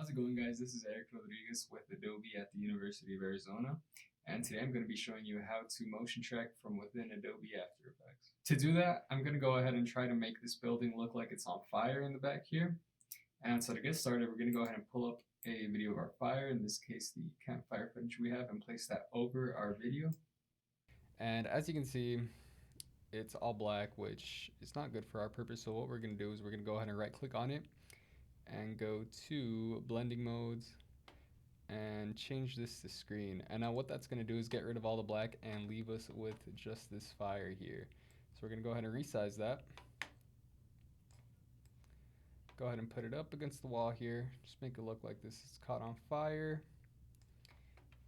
How's it going, guys? This is Eric Rodriguez with Adobe at the University of Arizona, and today I'm going to be showing you how to motion track from within Adobe After Effects. To do that, I'm going to go ahead and try to make this building look like it's on fire in the back here. And so to get started, we're going to go ahead and pull up a video of our fire, in this case the campfire footage we have, and place that over our video. And as you can see, it's all black, which is not good for our purpose. So what we're going to do is we're going to go ahead and right click on it and go to blending modes and change this to screen. And now what that's going to do is get rid of all the black and leave us with just this fire here. So we're going to go ahead and resize that. Go ahead and put it up against the wall here. Just make it look like this is caught on fire.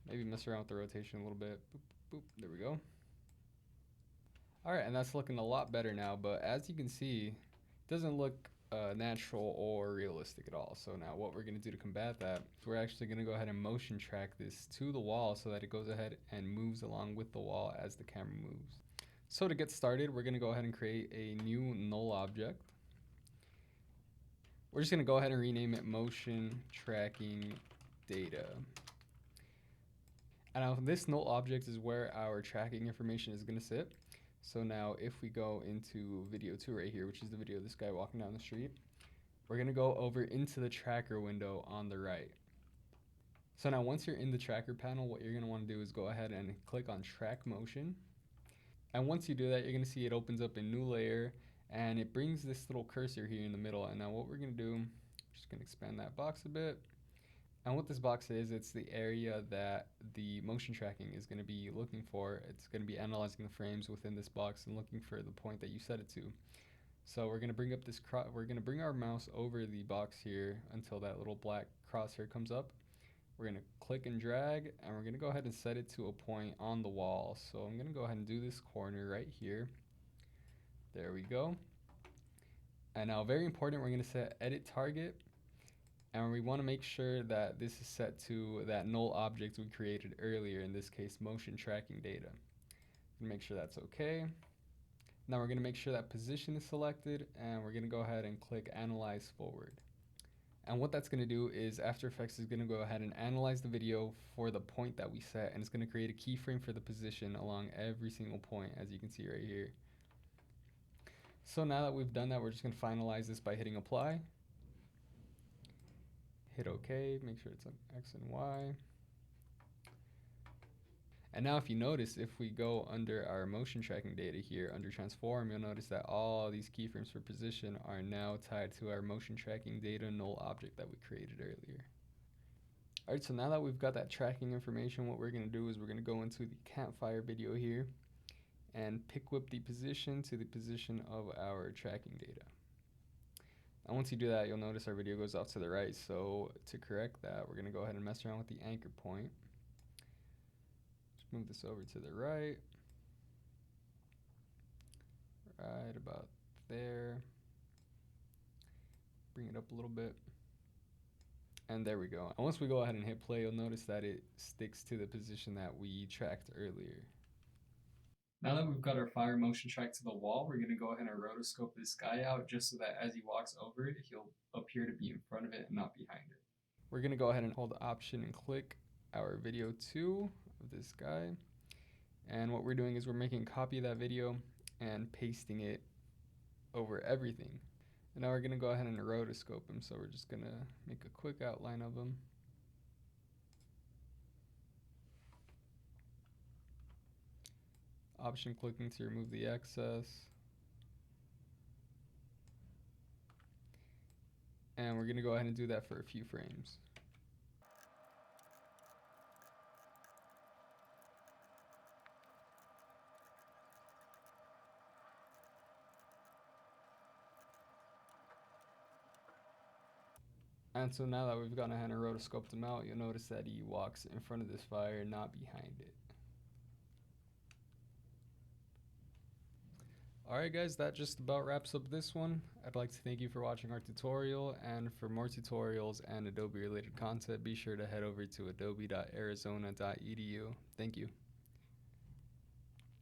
Maybe mess around with the rotation a little bit. Boop, boop, there we go. Alright, and that's looking a lot better now, but as you can see, it doesn't look natural or realistic at all. So now what we're going to do to combat that, we're actually going to go ahead and motion track this to the wall so that it goes ahead and moves along with the wall as the camera moves. So to get started, we're going to go ahead and create a new null object. We're just going to go ahead and rename it motion tracking data. And now this null object is where our tracking information is going to sit. So now if we go into video 2 right here, which is the video of this guy walking down the street, we're going to go over into the tracker window on the right. So now once you're in the tracker panel, what you're going to want to do is go ahead and click on track motion. And once you do that, you're going to see it opens up a new layer and it brings this little cursor here in the middle. And now what we're going to do, I'm just going to expand that box a bit. And what this box is, it's the area that the motion tracking is going to be looking for. It's going to be analyzing the frames within this box and looking for the point that you set it to. So we're going to bring up this we're going to bring our mouse over the box here until that little black crosshair comes up. We're going to click and drag, and we're going to go ahead and set it to a point on the wall. So I'm going to go ahead and do this corner right here. There we go. And now, very important, we're going to set edit target. And we want to make sure that this is set to that null object we created earlier, in this case motion tracking data. Make sure that's okay. Now we're going to make sure that position is selected, and we're going to go ahead and click analyze forward. And what that's going to do is After Effects is going to go ahead and analyze the video for the point that we set, and it's going to create a keyframe for the position along every single point, as you can see right here. So now that we've done that, we're just going to finalize this by hitting apply. Hit OK, make sure it's on X and Y. And now if you notice, if we go under our motion tracking data here, under transform, you'll notice that all these keyframes for position are now tied to our motion tracking data null object that we created earlier. Alright, so now that we've got that tracking information, what we're going to do is we're going to go into the campfire video here and pick whip the position to the position of our tracking data. And once you do that, you'll notice our video goes off to the right. So to correct that, we're going to go ahead and mess around with the anchor point. Just move this over to the right. Right about there. Bring it up a little bit. And there we go. And once we go ahead and hit play, you'll notice that it sticks to the position that we tracked earlier. Now that we've got our fire motion tracked to the wall, we're going to go ahead and rotoscope this guy out just so that as he walks over it, he'll appear to be in front of it and not behind it. We're going to go ahead and hold Option and click our video 2 of this guy. And what we're doing is we're making a copy of that video and pasting it over everything. And now we're going to go ahead and rotoscope him. So we're just going to make a quick outline of him. Option clicking to remove the excess. And we're going to go ahead and do that for a few frames. And so now that we've gone ahead and rotoscoped him out, you'll notice that he walks in front of this fire, not behind it. Alright guys, that just about wraps up this one. I'd like to thank you for watching our tutorial, and for more tutorials and Adobe related content, be sure to head over to adobe.arizona.edu. Thank you.